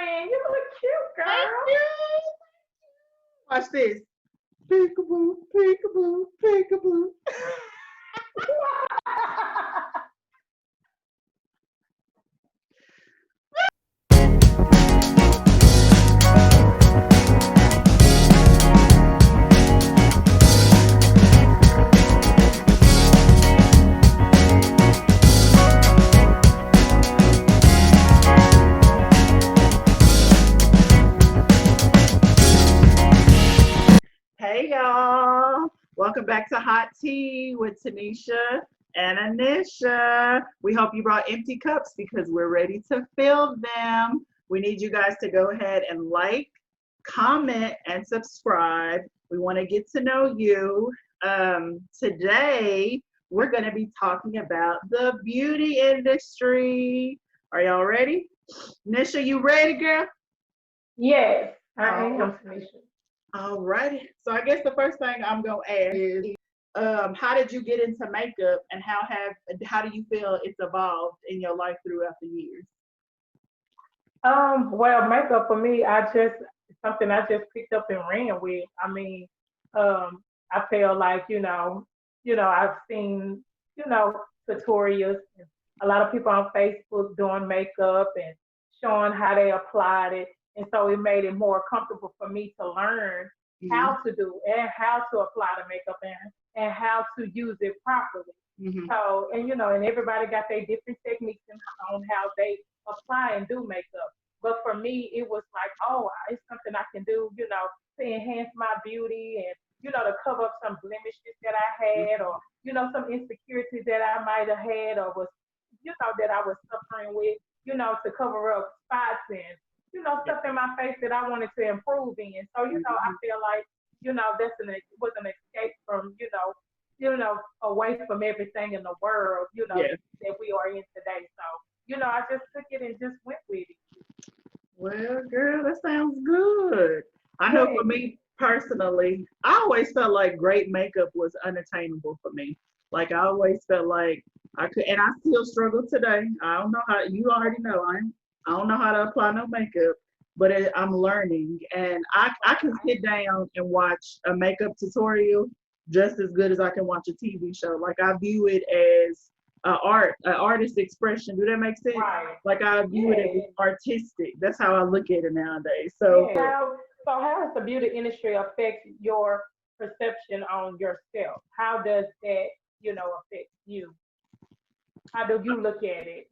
friend. You look cute, Thank girl. you. Watch this. Peekaboo, peekaboo, peekaboo. Hey y'all. Welcome back to Hot Tea with Tanisha and Anisha. We hope you brought empty cups because we're ready to fill them. We need you guys to go ahead and like, comment, and subscribe. We want to get to know you. Today, we're going to be talking about the beauty industry. Are y'all ready? Nisha, you ready, girl? Yes, I All am, Tanisha. All righty. So I guess the first thing I'm gonna ask is, how did you get into makeup, and how do you feel it's evolved in your life throughout the years? Well, makeup for me, I just something I just picked up and ran with. I feel like I've seen tutorials, and a lot of people on Facebook doing makeup and showing how they applied it, and so it made it more comfortable for me to learn Mm-hmm. how to do and how to apply the makeup and how to use it properly. Mm-hmm. So, and everybody got their different techniques on how they apply and do makeup. But for me, it was like, oh, it's something I can do, to enhance my beauty and, to cover up some blemishes that I had or, some insecurities that I might have had or was, that I was suffering with, to cover up spots and, stuff in my face that I wanted to improve in. So, I Mm-hmm. feel like, was an escape from, away from everything in the world, Yeah. that we are in today. So, I just took it and just went with it. Well, girl, that sounds good. I know for Yeah. me personally, I always felt like great makeup was unattainable for me. Like I always felt like I could, and I still struggle today. I don't know how. You already know I don't know how to apply no makeup, but I'm learning, and I can sit down and watch a makeup tutorial just as good as I can watch a TV show. Like I view it as an artist expression. Do that make sense? Right. Like I view it as Yeah. artistic. That's how I look at it nowadays. So Yeah. So how does the beauty industry affect your perception on yourself? How does that, affect you? How do you look at it?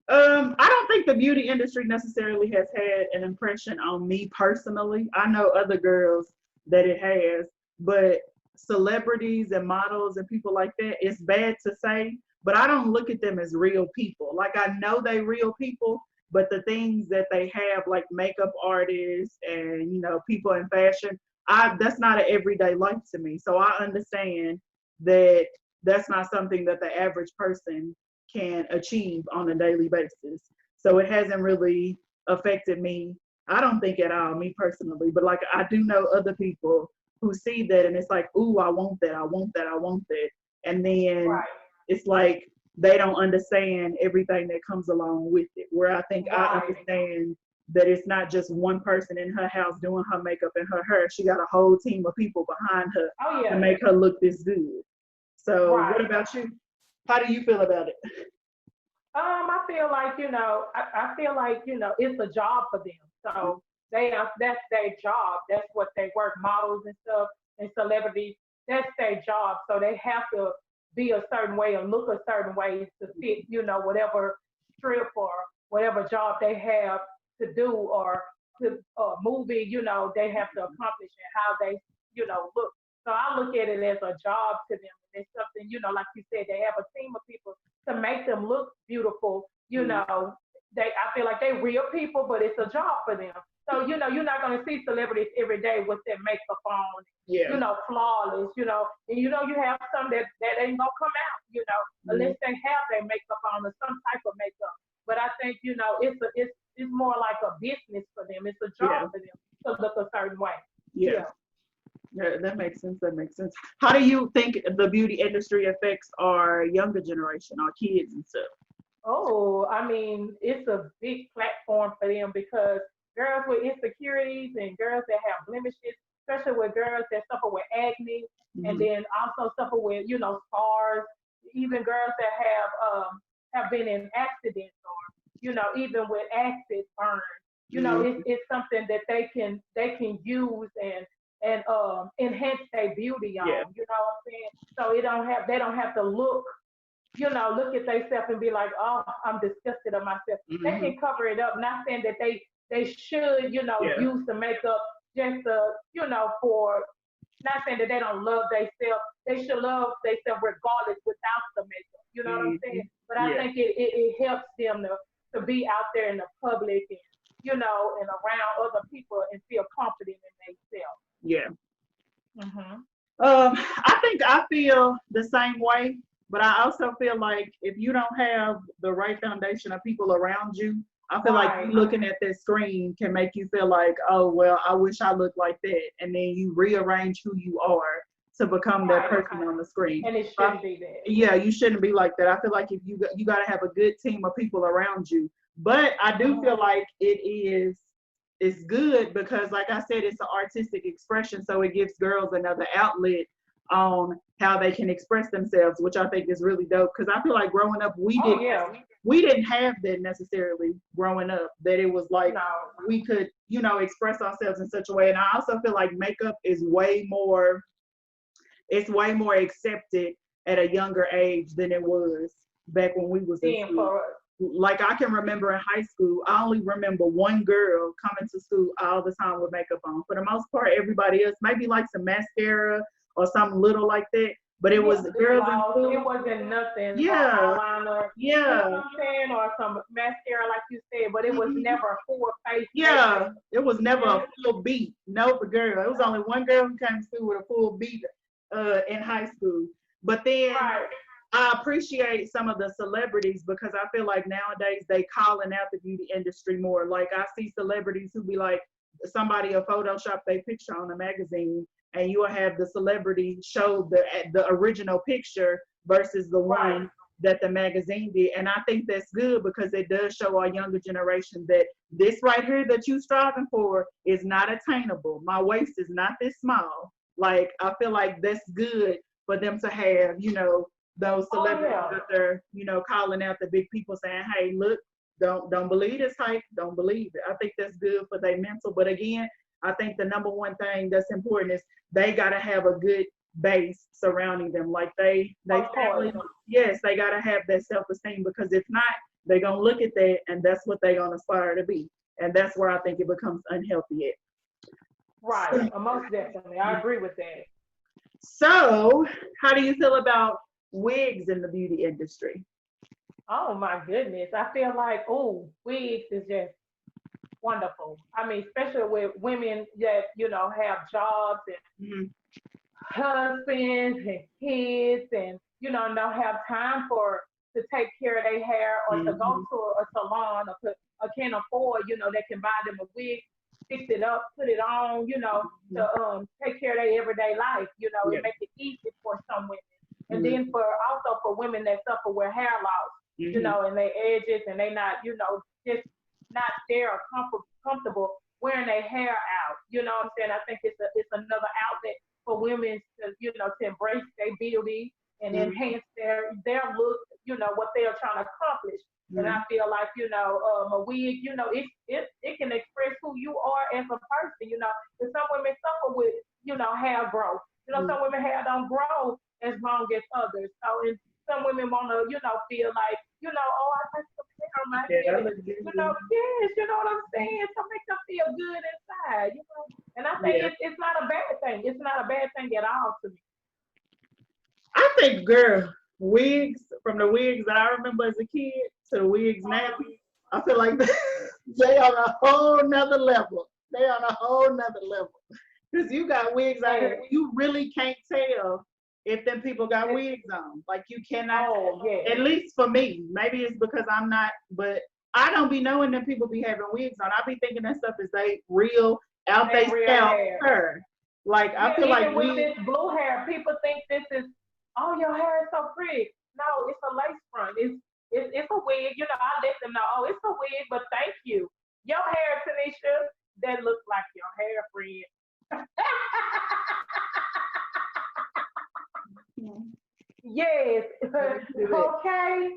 I don't think the beauty industry necessarily has had an impression on me personally. I know other girls that it has, but celebrities and models and people like that, it's bad to say, but I don't look at them as real people. Like I know they real people, but the things that they have, like makeup artists and people in fashion, I that's not an everyday life to me. So I understand that that's not something that the average person can achieve on a daily basis. So it hasn't really affected me, I don't think at all, me personally. But like I do know other people who see that and it's like, ooh, I want that, I want that, I want that. And then Right. it's like they don't understand everything that comes along with it. Where I think I Right. understand that it's not just one person in her house doing her makeup and her hair. She got a whole team of people behind her Oh to yeah. make her look this good. So what Right. about you? How do you feel about it? I feel like, I feel like, it's a job for them. So that's their job. That's what they work, models and stuff and celebrities. That's their job. So they have to be a certain way and look a certain way to fit, whatever strip or whatever job they have to do or to movie, they have to accomplish and how they, look. So I look at it as a job to them. It's something, like you said, they have a team of people to make them look beautiful. Mhm. I feel like they're real people, but it's a job for them. So you're not going to see celebrities every day with their makeup on, Yeah. flawless. And you have some that ain't gonna come out, Mhm. unless they have their makeup on or some type of makeup. But I think it's more like a business for them. It's a job Yeah. for them to look a certain way. Yeah. Yeah. Yeah. That makes sense. That makes sense. How do you think the beauty industry affects our younger generation, our kids and stuff? Oh, I mean, it's a big platform for them because girls with insecurities and girls that have blemishes, especially with girls that suffer with acne and Mhm. then also suffer with, scars, even girls that have been in accidents or, even with acid burns. Mhm. It's something that they can use and enhance their beauty Yeah. on, you know what I'm saying? So they don't have to look at themselves and be like, oh, I'm disgusted of myself. They Hmm. can cover it up. Not saying that they should, Yeah. use the makeup just for not saying that they don't love themselves. They should love themselves regardless without the makeup. You know what I'm saying? Hmm. But I Yeah. think it helps them to be out there in the public and and around other people and feel confident in themselves. Yeah. Hmm. I think I feel the same way, but I also feel like if you don't have the right foundation of people around you, I feel like you Right. looking at that screen can make you feel like, oh, well, I wish I looked like that. And then you rearrange who you are to become that Right. person on the screen. And it Uh, shouldn't be that. yeah, you shouldn't be like that. I feel like if you got to have a good team of people around you. But I do feel Hmm. like it's good because, like I said, it's an artistic expression, so it gives girls another outlet on how they can express themselves, which I think is really dope. Because I feel like growing up, Oh yeah. we didn't have that necessarily growing up. That it was like No. we could express ourselves in such a way. And I also feel like makeup is way more accepted at a younger age than it was back when we was in Then school. for Like I can remember in high school, I only remember one girl coming to school all the time with makeup on. For the most part, everybody else maybe like some mascara or something little like that. But it was yeah, the lip girls in gloss. It school. wasn't nothing or Yeah, eyeliner. You know yeah, what I'm saying? Or some mascara, like you said. But it was mhm, never a full face makeup. yeah. It was never Yeah. a full beat. Nope, girl. It was only one girl who came to school with a full beat in high school. But then Right. I appreciate some of the celebrities because I feel like nowadays they calling out the beauty industry more. Like I see celebrities who be like somebody will Photoshop their picture on a magazine and you will have the celebrity show the original picture versus the Right. one that the magazine did. And I think that's good because it does show our younger generation that this right here that you striving for is not attainable. My waist is not this small. Like I feel like that's good for them to have, those Oh celebrities yeah. that they're, calling out the big people saying, hey, look, don't believe this hype, don't believe it. I think that's good for their mental. But again, I think the number one thing that's important is they gotta have a good base surrounding them. Like they Of family, course. yes, they gotta have that self-esteem because if not, they're gonna look at that and that's what they're gonna aspire to be. And that's where I think it becomes unhealthy Right. at. Most definitely. I agree with that. So, how do you feel about wigs in the beauty industry? Oh my goodness. I feel like wigs is just wonderful. I mean, especially with women that have jobs and Mhm. husbands and kids and don't have time for to take care of their hair or to go Mhm. to a salon or can afford, they can buy them a wig, fix it up, put it on, to Mhm. take care of their everyday life. Yeah. It makes it easy for some women. And then Mhm. for also for women that suffer with hair loss, Mhm. and their edges and they not, just not there or comfortable wearing their hair out. You know what I'm saying? I think it's another outlet for women to, to embrace their beauty and Mhm. enhance their look, what they're trying to accomplish. And I Mhm. feel like, a wig, it can express who you are as a person, Because some women suffer with, hair growth. Mhm. Some women hair don't grow as long as others. So and some women wanna, feel like, oh, I got some hair on my Yeah, head that and looks good. yes, you know what I'm saying? So make them feel good inside. And I think Yeah. it's not a bad thing. It's not a bad thing at all to me. I think, girl, wigs from the wigs that I remember as a kid to the wigs now, I feel like they on a whole nother level. They on a whole nother level. Because you got wigs out here, Yes, you really can't tell if them people got yes. wigs on. Like you cannot Oh, tell. yes. At least for me. Maybe it's because I'm not, but I don't be knowing them people be having wigs on. I be thinking that stuff is they real out They they real scalp hair. hair. Like I Yeah, feel like even with we this blue hair, people think this is, oh, your hair is so pretty. No, it's a lace front. it's a wig. You know, I let them know, oh, it's a wig, but thank you. Your hair, Tanisha, that looks like your hair, friend. Yes. Okay.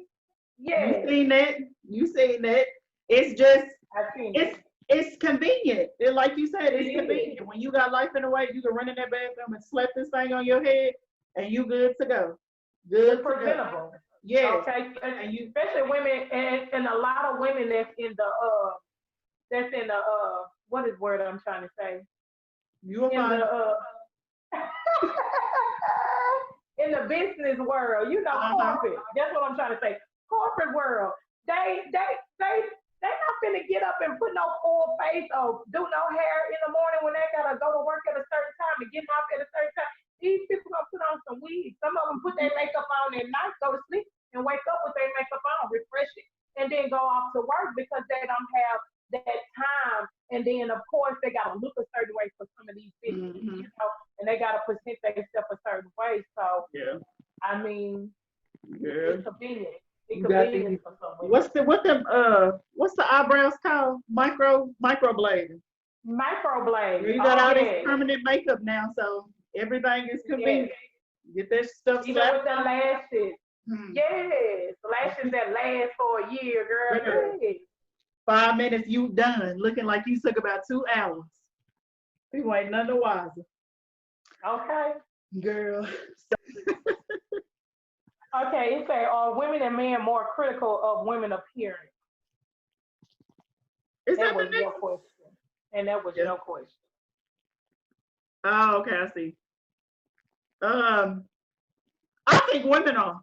You Yes. seen that? You seen that? It's just I've seen it's it. it's convenient. Like you said, It it's is. convenient. When you got life in the way, you can run in that bathroom and slap this thing on your head, and you good to go. Good It's to go. presentable. Yes, Okay. and you Especially women and a lot of women that's in the what is word I'm trying to say? you will In the find. in the business world, you know, Uh huh. corporate. That's what I'm trying to say. Corporate world. They they not finna get up and put no full face or do no hair in the morning when they gotta go to work at a certain time and get off at a certain time. These people gonna put on some wigs. Some of them put their makeup on at night, go to sleep, and wake up with their makeup on, refresh it, and then go off to work because they don't have that time. And then of course they gotta look a certain way for some of these businesses, Hmm. you know, and they gotta present themselves a certain way. So Yeah. I mean, Yeah. it's convenient. It's You got convenient these. for some women. What's the eyebrows called? Microblading. Microblade. You got Oh all this yes, permanent makeup now, so everything is yes. convenient. Get that stuff Even slapped with the on. lashes. Hmm. Yes, lashes that last for a year, Girl, girl. Yes. 5 minutes, you done, looking like you took about 2 hours. People ain't none the wiser. Okay. Girl, Okay. It say, are women and men more critical of women appearance? is That that the was your next? question, and that was Yeah. your question. Oh, okay, I see. Um, I think women are.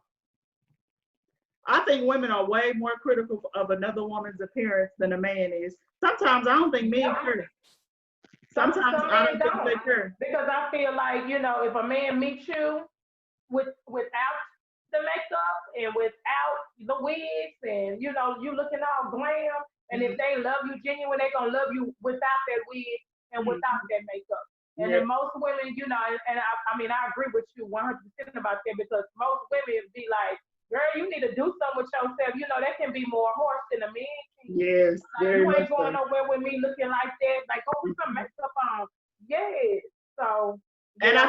I think women are way more critical of another woman's appearance than a man is. Sometimes I don't think men Yep. care. Sometimes Some I men don't think don't they care. because I feel like if a man meets you without the makeup and without the wigs and you looking all glam, and if Mhm, they love you genuine, they gonna love you without that wig and without mhm. that makeup. And Yeah, then most women, and I mean I agree with you 100% about that because most women be like, girl, you need to do something with yourself. That can be more harsh than a man can. yes, Like, very you much ain't going so. nowhere with me looking like that. Like, go put some makeup on. Yes. So And yeah,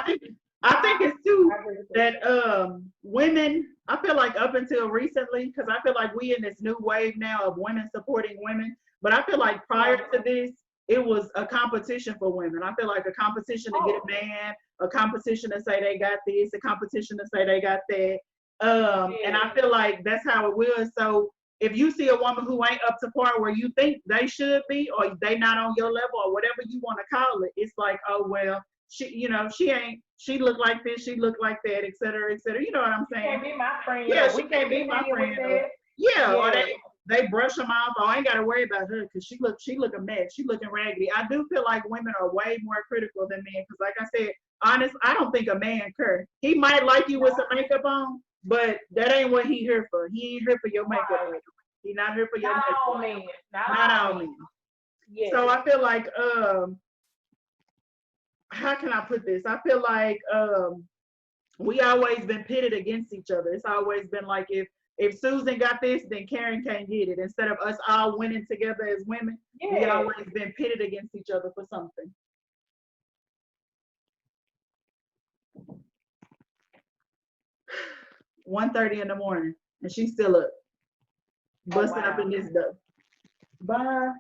I think it's too I agree with that. that women, I feel like up until recently, because I feel like we in this new wave now of women supporting women, but I feel like prior Yeah. to this, it was a competition for women. I feel like a competition to get a Oh, man, a competition to say they got this, a competition to say they got that. And yeah. I feel like that's how it was. So if you see a woman who ain't up to par where you think they should be, or they not on your level, or whatever you want to call it, it's like, oh well, she ain't, she look like this, she look like that, et cetera, et cetera. You know what I'm You saying? can't be my friend, Yeah, or she we can't can't be be my hanging with friend. Or that. yeah, or Yeah. they brush them off. Oh, I ain't got to worry about her because she look a mess. She looking raggedy. I do feel like women are way more critical than men because, like I said, honest, I don't think a man care. He might like you with some No. makeup on, but that ain't what he here for. He ain't here for your makeup. Right. He not here for your Not makeup. all men. Not Not all all men. men. Yes. So I feel like how can I put this? I feel like we always been pitted against each other. It's always been like if Susan got this, then Karen can't get it. Instead of us all winning together as women, we Yes. always been pitted against each other for something. 1:30 in the morning, and she's still up, Oh busting up wow. in this stuff. Bye.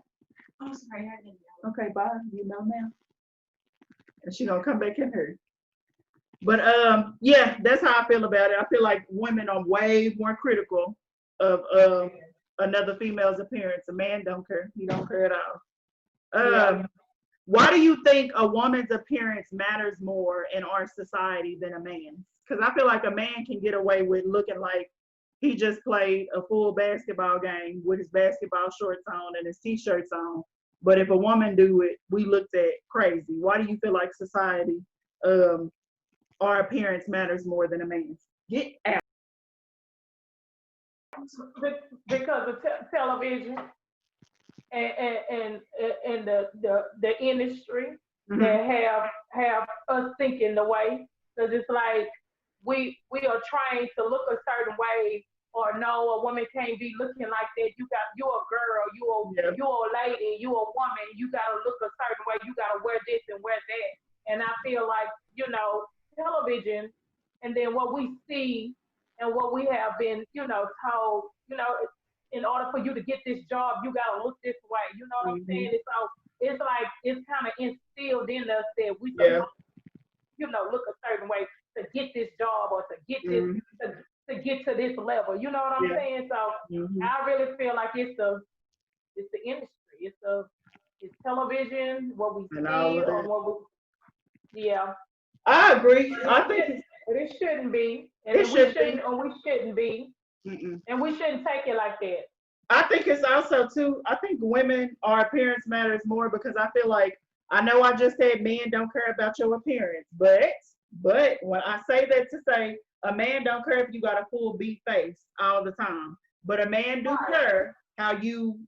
Oh, sorry, I didn't know. Okay, bye. You know now. And she gonna come back in her. But yeah, that's how I feel about it. I feel like women are way more critical of another female's appearance. A man don't care. He don't care at all. Yeah. Why do you think a woman's appearance matters more in our society than a man's? Because I feel like a man can get away with looking like he just played a full basketball game with his basketball shorts on and his t-shirts on. But if a woman do it, we looked at crazy. Why do you feel like society, um, our appearance matters more than a man's? Get out. Because of television and the industry Mm-hmm. that have us thinking the way because it's like we are trained to look a certain way or no, a woman can't be looking like that. You're a girl, Yeah. you're a lady, you're a woman. You gotta look a certain way. You gotta wear this and wear that. And I feel like television, and then what we see and what we have been told. In order for you to get this job, you gotta look this way. You know what I'm Hmm. saying? And so it's like it's kind of instilled in us that we Yeah. supposed look a certain way to get this job or to get this Hmm. to, to get to this level. You know what I'm Yeah. saying? So Hmm. I really feel like it's the industry. It's television, what we And all see of or that. what we yeah. I agree. But I think it shouldn't be. it And we should shouldn't be. or we shouldn't be. Mm-mm. And we shouldn't take it like that. I think it's also too. I think women, our appearance matters more because I feel like I know I just said men don't care about your appearance, but when I say that to say a man don't care if you got a full beat face all the time, but a man do Right. care how you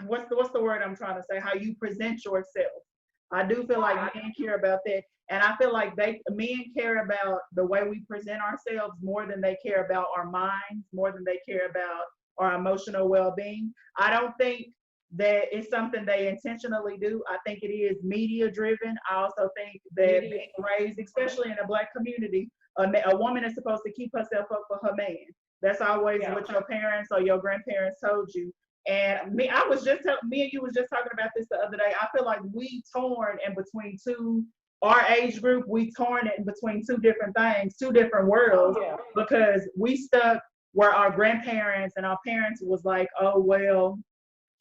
what's the word I'm trying to say? How you present yourself. I do feel like Right. men care about that. And I feel like men care about the way we present ourselves more than they care about our minds, more than they care about our emotional well-being. I don't think that it's something they intentionally do. I think it is media driven. I also think that Media. being raised, especially in a black community, a woman is supposed to keep herself up for her man. That's always Yeah. what your parents or your grandparents told you. And me and you was just talking about this the other day. I feel like we torn in between our age group, we torn it in between two different things, two different Oh worlds, yeah. because we stuck where our grandparents and our parents was like, oh well,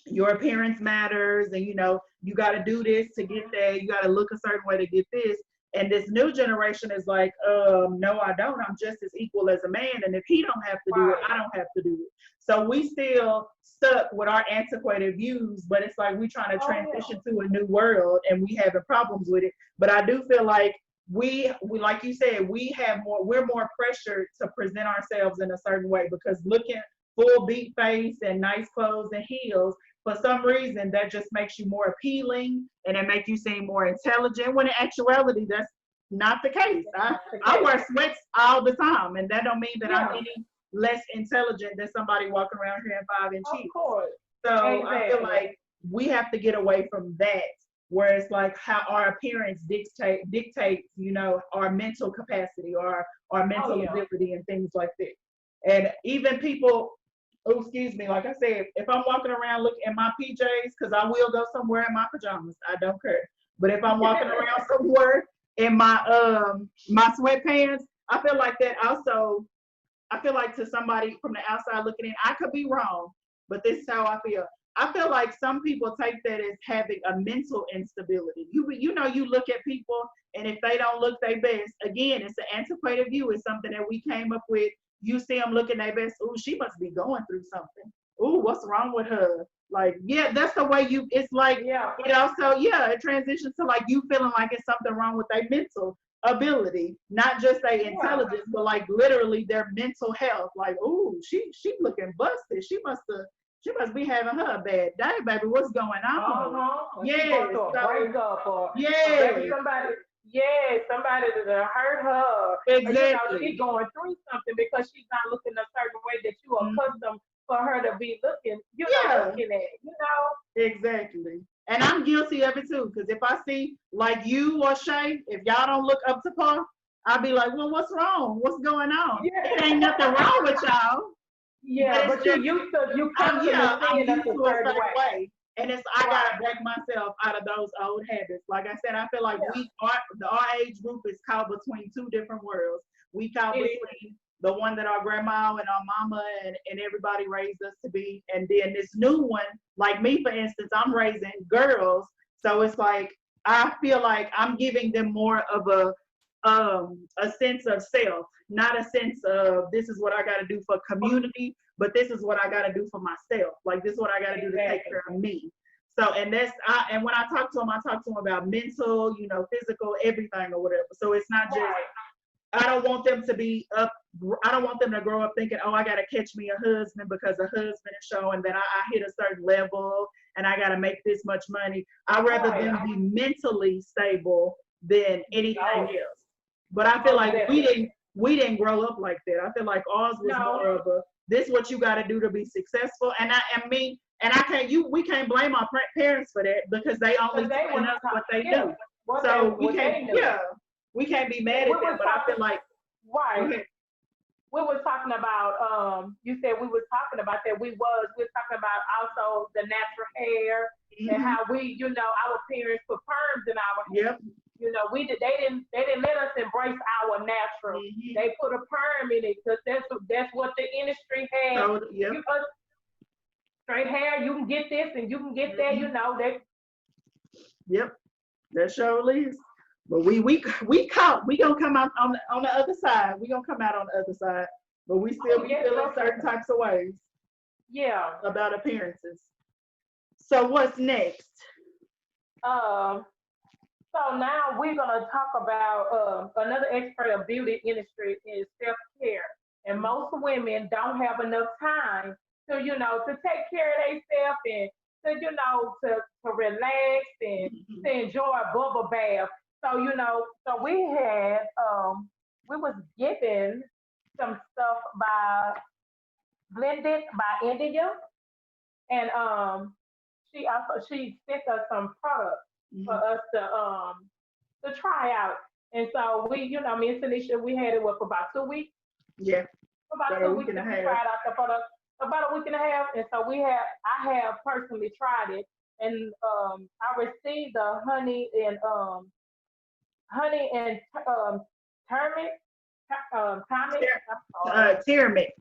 your appearance matters, and you got to do this to get that, you got to look a certain way to get this. And this new generation is like, no, I don't, I'm just as equal as a man, and if he don't have to do it, Right. I don't have to do it. So we still stuck with our antiquated views, but it's like we trying to Oh yeah. transition to a new world and we having problems with it. But I do feel like we like you said, we're more pressured to present ourselves in a certain way, because looking full beat face and nice clothes and heels, for some reason that just makes you more appealing and it makes you seem more intelligent, when in actuality that's not the case. That's I, not the I case. wear sweats all the time, and that don't mean that I'm Yeah. any less intelligent than somebody walking around here in 5 inch Of heels. course. So I feel Exactly. like we have to get away from that, where it's like how our appearance dictates, our mental capacity or our Oh mental yeah. ability and things like that. And even people, oh excuse me, like I said, if I'm walking around looking in my PJs, because I will go somewhere in my pajamas, I don't care. But if I'm walking around somewhere in my sweatpants, I feel like that also. I feel like to somebody from the outside looking in, I could be wrong, but this is how I feel. I feel like some people take that as having a mental instability. You look at people, and if they don't look their best, again, it's an antiquated view. It's something that we came up with. You see them looking their best. Ooh, she must be going through something. Ooh, what's wrong with her? Like, yeah, that's the way you. It's like Yeah. it transitions to like you feeling like it's something wrong with their mental ability, not just their Yeah. intelligence, but like literally their mental health. Like, ooh, she looking busted. She must be having her a bad day, baby. What's going on? Uh-huh. When she going Yes, through a so breakup or maybe yes, somebody that hurt her. Or exactly. she's going through something because she's not looking a certain way that you are Mhm. accustomed for her to be looking, Yeah, looking at. exactly. And I'm guilty of it too, because if I see like you or Shay, if y'all don't look up to par, I'll be like, well, what's wrong? What's going on? It ain't Yeah. nothing wrong with y'all, but Yeah, it's but you just used to you I'm accustomed to yeah, I'm seeing us used a to a certain certain way. way. And I Right. gotta break myself out of those old habits. Like I said, I feel like Yeah. our age group is caught between two different worlds. We caught It is. between the one that our grandma and our mama and everybody raised us to be, and then this new one, like me for instance, I'm raising girls. So it's like I feel like I'm giving them more of a sense of self, not a sense of this is what I gotta do for community, but this is what I got to do for myself. Like this is what I got to do to take Exactly. care of me. So, and when I talk to them, I talk to them about mental, physical, everything or whatever. So it's not just, Right. I don't want them to be up, I don't want them to grow up thinking, oh, I got to catch me a husband because a husband is showing that I hit a certain level and I got to make this much money. I'd rather Right. them be mentally stable than anything Oh, else. But I feel most like we definitely. didn't. we didn't grow up like that. I feel like ours was more No, of a this what you got to do to be successful. And I can't we can't blame our parents for that because they only because they telling was us what they yeah, do. So we what can't they knew. we can't be Yeah, mad at we them. was But I feel talking like go right. ahead. We was talking about you said we was talking about that we was talking about also the natural hair and Hmm. how we our parents put perms in our hair. Yep. They didn't let us embrace our natural. Hmm. They put a perm in it because that's what the industry had. So yep. You straight hair, you can get this and you can get that. Hmm. They Yep. That surely is. But we gonna come out on the other side. We gonna come out on the other side. But we still oh be yes, feeling most certain definitely. types of ways Yeah. about appearances. So what's next? Um. So now we're gonna talk about another expert of beauty industry is self care, and most women don't have enough time to to take care of themselves and to relax and to enjoy a bubble bath. So so we was given some stuff by Blended by India, and she sent us some products for Mhm. us to try out. And so me and Tanisha, we had it for about 2 weeks. Yeah, For about about a two week weeks, and a and we half. tried out the product about a week and a half. And so I have personally tried it, and I received the honey and turmeric, tonic. I'm sorry, Tyrannic.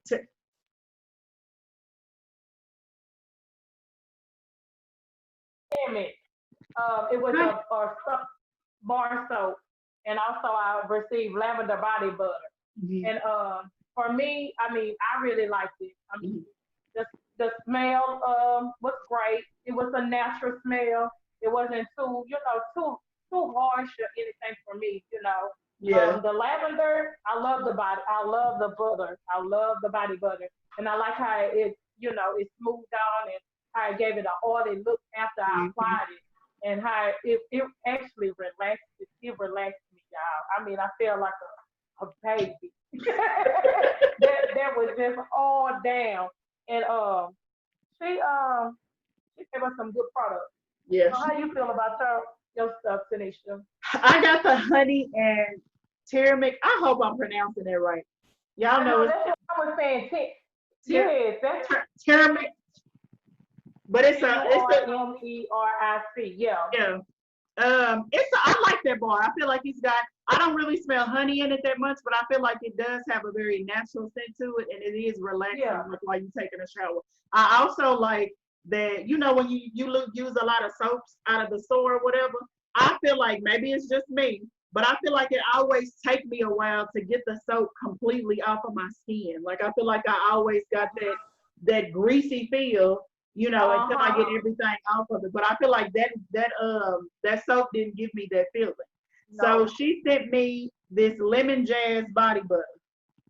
turmeric. It was bar soap, and also I received lavender body butter. Mhm. And for me, I mean, I really liked it. I mean, Mhm. the smell was great. It was a natural smell. It wasn't too harsh or anything for me. Yeah. The lavender, I love the body. I love the butter. I love the body butter, and I like how it smoothed down and how it gave it an oily look after I Mhm. applied it, and how it actually relaxed. It relaxed me, y'all. I mean, I felt like a baby. That was just all down. And she gave us some good products. Yeah. So how you feel about your stuff, Tanisha? I got the honey and turmeric. I hope I'm pronouncing it right. Y'all I know know it's that's what I was saying. ter- Yes, that's turmeric, but Turmeric. Yeah. yeah. I like that bar. I feel like I don't really smell honey in it that much, but I feel like it does have a very natural scent to it, and it is relaxing Yeah. like while you're taking a shower. I also like that, when use a lot of soaps out of the store or whatever. I feel like maybe it's just me, but I feel like it always take me a while to get the soap completely off of my skin. Like I feel like I always got that greasy feel, until I get Uh-huh. everything off of it. But I feel like that soap didn't give me that feeling. So No. she sent me this lemon jazz body butter.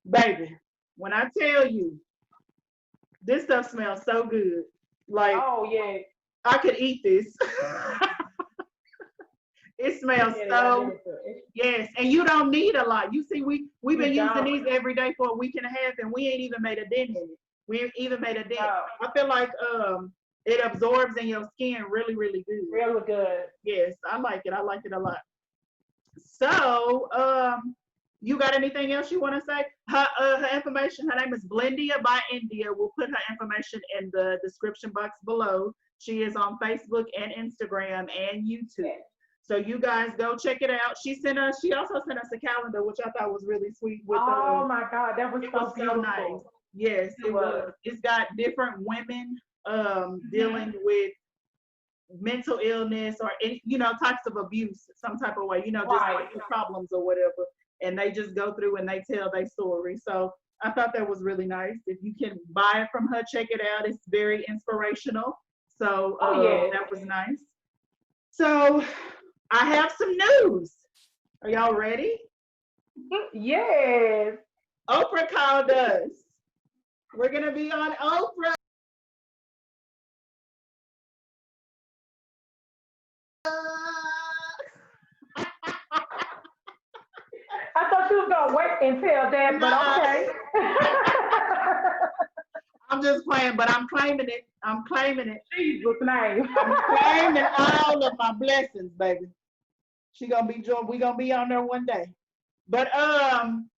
Baby, when I tell you this stuff smells so good. Like Oh yeah. I could eat this. It smells Yeah, I did so it too. yes, and you don't need a lot. You see, we've You been using don't. these every day for a week and a half, and we ain't even made a dent in it. We ain't even made a dent. No. I feel like it absorbs in your skin really, really good. Really good. Yes, I like it. I like it a lot. So, you got anything else you want to say? Her information, her name is Blendia by India. We'll put her information in the description box below. She is on Facebook and Instagram and YouTube. Yes. So you guys go check it out. She also sent us a calendar, which I thought was really sweet Oh my God, that was it was so so nice. beautiful. Yes, It it was. was. It's got different women Hmm. dealing with mental illness or any, types of abuse some type of way, just Right. like the problems or whatever, and they just go through and they tell their story. So I thought that was really nice. If you can buy it from her, check it out. It's very inspirational. So Oh yes. that was nice. So I have some news. Are y'all ready? Yes. Oprah called us. We're gonna be on Oprah. I thought you was gonna wait until that, but okay. I'm just playing, but I'm claiming it. I'm claiming it. Jesus name. I'm claiming all of my blessings, baby. She gonna be joy. We gonna be on there one day. But on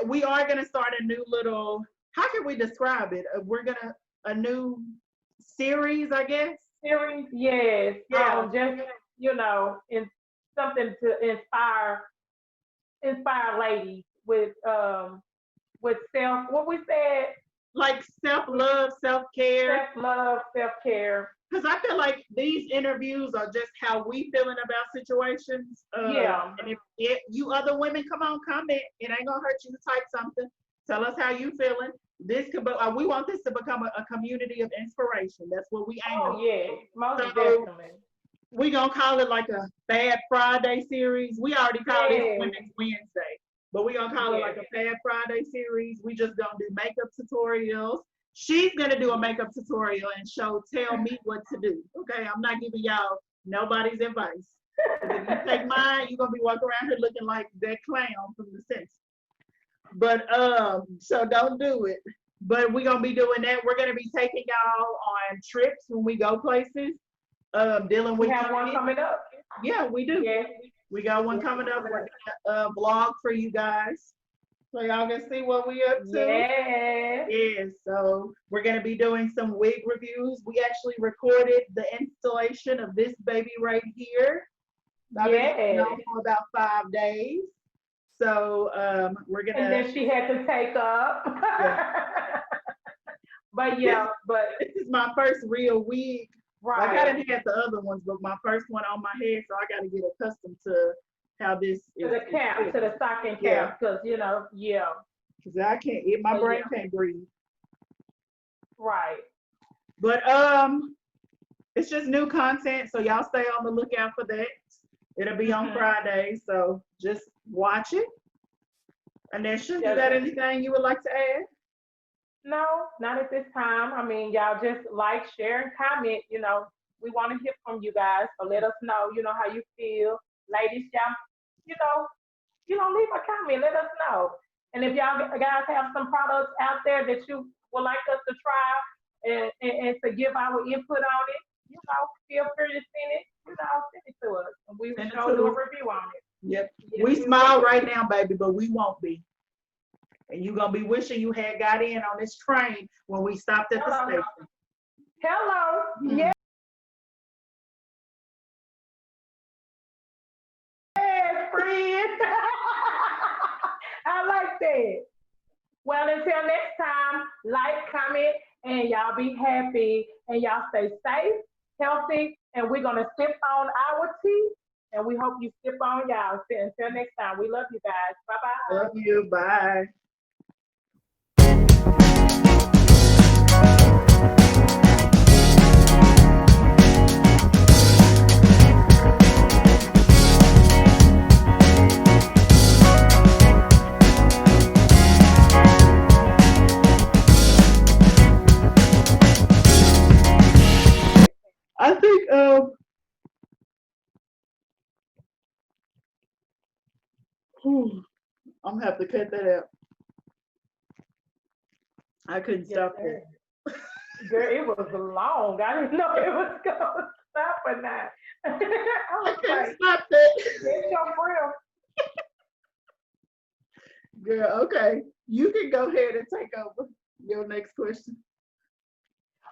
we are gonna start a new little. How can we describe it? We're gonna a new series, I guess. Series, yes. Yeah. Just in something to inspire ladies with self. What we said, Like self love, self care. self love, self care. Because I feel like these interviews are just how we feeling about situations. Yeah. And if you other women, come on, comment. It ain't gonna hurt you to type something. Tell us how you feeling. This could be, we want this to become a community of inspiration. That's what we aim Oh at. yeah, most So definitely. we gonna call it like a Bad Friday series. We already called it Yes, Women's Wednesday, but we gonna call it like yes. a Bad Friday series. We just gonna do makeup tutorials. She's gonna do a makeup tutorial and tell me what to do. Okay, I'm not giving y'all nobody's advice. 'Cause if you take mine, you're gonna be walking around here looking like that clown from The Simpsons. But so don't do it. But we're gonna be doing that. We're gonna be taking y'all on trips when we go places. Dealing We with have one kids. coming up. Yeah, we do. Yes. We got one coming up. We're gonna vlog for you guys, so y'all can see what we up to. Yes. Yeah, so we're gonna be doing some wig reviews. We actually recorded the installation of this baby right here. I've been Yes. on for about 5 days. So we're And gonna. then she had to take up. Yeah. But This, yeah, but this is my first real wig. Like I right. didn't have the other ones, but my first one on my head, so I got to get accustomed to how this To the cap, to the stocking Yeah, cap, because yeah. because I can't. My But brain yeah, can't breathe. right. But it's just new content, so y'all stay on the lookout for that. It'll be on Hmm. Friday, so just watch it. And then, should you Just got anything you would like to add? no, not at this time. I mean, y'all just like, share, and comment. We want to hear from you guys, so let us know. How you feel, ladies. Y'all, you know, leave a comment. Let us know. And if y'all guys have some products out there that you would like us to try and to give our input on it, feel free to send it to us, and we will Send it show do to a us. review on it. Yep. Yes, We we smile will. right now, baby, but we won't be. And you're gonna be wishing you had got in on this train when we stopped at the Hello. station. Hello. Mm. Yes, friend. I like that. Well, until next time, like, comment, and y'all be happy, and y'all stay safe, healthy, and we're gonna sip on our tea, and we hope you sip on y'all. Until next time, we love you guys. Bye bye. Love you. Bye. I think I'm gonna have to cut that out. I couldn't Yes, stop sir. that. Girl, it was long. I didn't know it was gonna stop or not. I I was couldn't like, stop that. get your breath. Girl, okay. You can go ahead and take over your next question.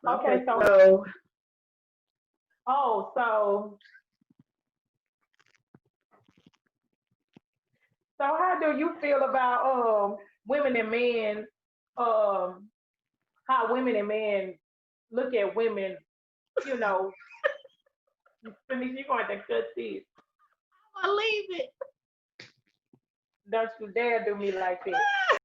Okay, Okay, so so oh, so how do you feel about women and men um how women and men look at women, you know, Finish, you going to cut this. I leave it. Don't you dare do me like that.